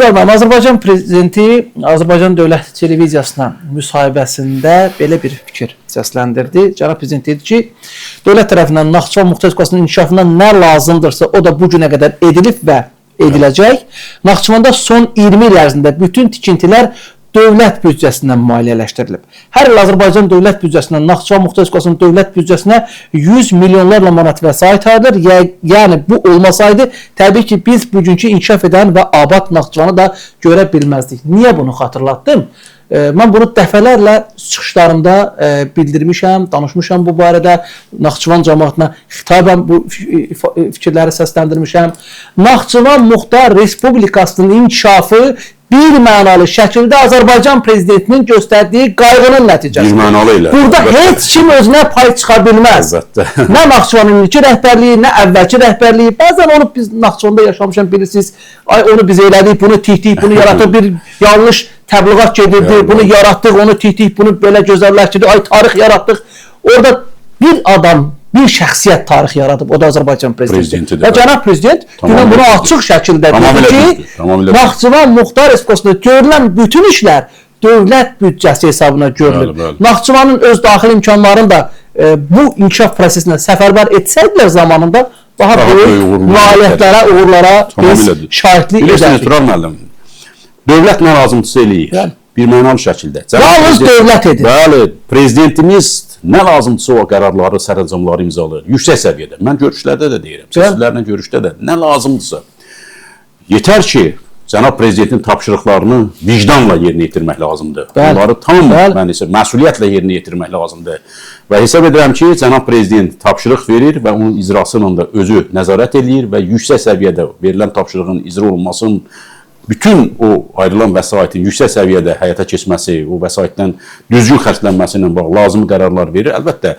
İlqar müəllim, Azərbaycan prezidenti Azərbaycan Dövlət Televiziyasına müsahibəsində belə bir fikir səsləndirdi. Cənab prezident dedi ki, dövlət tərəfindən Naxçıvan Muxtar Respublikasının inkişafına nə lazımdırsa, o da bu günə qədər edilib və ediləcək. Naxçıvanda son 20 il ərzində bütün tikintilər dövlət büdcəsindən maliyyələşdirilib. Hər il Azərbaycan dövlət büdcəsindən Naxçıvan Muxtar Respublikasının dövlət büdcəsinə 100 milyonlarla manat vəsait ayrılır. Yəni bu olmasaydı, təbii ki, biz bugünkü inkişaf edən və abad Naxçıvanı da görə bilməzdik. Niyə bunu xatırlatdım? Mən bunu dəfələrlə çıxışlarımda bildirmişəm, danışmışam bu barədə. Naxçıvan cəmaatına xitabən bu fikirləri səsləndirmişəm. Naxçıvan Muxtar Respublikasının inkişafı bir mənalı şəkildə Azərbaycan prezidentinin göstərdiyi qayğının nəticəsidir. Bir mənalı ilə. Burada heç kim özünə pay çıxa bilməz. Nə Naxçıvanın indiki rəhbərliyi, nə əvvəlki rəhbərliyi. Bəzən onu biz Naxçıvanda yaşamışam, bilirsiniz. Ay onu biz elədik, bunu tikdik, bunu yaratdıq, bir yanlış təbliğat gedirdi, bunu yaratdıq, onu tikdik, bunu belə gözəlləşdirdik, ay tarix yaratdıq. Orada bir adam, bir şəxsiyyət tarix yaradıb, o da Azərbaycan prezidenti. Və cənab prezident dünən bunu açıq şəkildə dedi ki, Naxçıvan Muxtar Respublikasında görülən bütün işlər dövlət büdcəsi hesabına görülür. Naxçıvanın öz daxili imkanlarını da bu inkişaf prosesinə səfərbər etsəydilər zamanında daha böyük nailiyyətlərə, uğurlara biz şahidlik edərdik. Bilirsiniz, Turan müəllim, dövlət nə lazımdırsa eləyir. Bir mənalı şəkildə. Yalnız dövlət edir. Bəli, prezidentimiz nə lazımdırsa o qərarları, sərəncamları imzalayır. Yüksək səviyyədə. Mən görüşlərdə də deyirəm. Sizlərlə görüşdə də nə lazımdırsa. Yetər ki, cənab prezidentin tapşırıqlarını vicdanla yerinə yetirmək lazımdır. Onları tam məsuliyyətlə yerinə yetirmək lazımdır. Və hesab edirəm ki, cənab prezident tapşırıq verir və onun icrası ilə də özü nəzarət edir və yüksək səviyyədə verilən tapşırığın icra olunmasının bütün o ayrılan vəsaitin yüksək səviyyədə həyata keçməsi, o vəsaitdən düzgün xərclənməsi ilə bağlı lazımi qərarlar verir. Əlbəttə,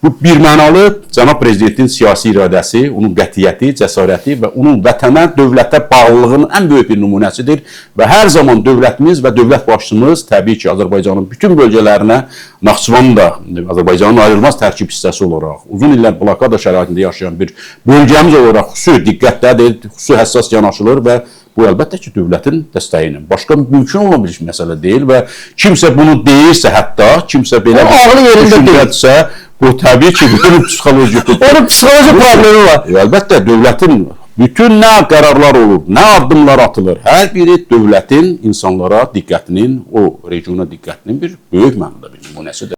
bu bir mənalı cənab prezidentin siyasi iradəsi, onun qətiyyəti, cəsarəti və onun vətənə, dövlətə bağlılığının ən böyük bir nümunəsidir. Və hər zaman dövlətimiz və dövlət başçımız təbii ki, Azərbaycanın bütün bölgələrinə, Naxçıvanın da Azərbaycanın ayrılmaz tərkib hissəsi olaraq, uzun illər blokada şəraitində yaşayan bir bölgəmiz olaraq xüsusi diqqətdədir, xüsusi həssas yanaşılır və bu əlbəttə ki, dövlətin dəstəyi ilə. Başqa mümkün olan bir məsələ deyil və kimsə bunu deyirsə hətta, kimsə belə bir düşüncədirsə, bu təbii ki, bütün psixoloji problemi var. Əlbəttə, dövlətin bütün nə qərarlar olur, nə addımlar atılır, hər biri dövlətin insanlara diqqətinin, o regiona diqqətinin bir böyük mənada bir nümunəsidir.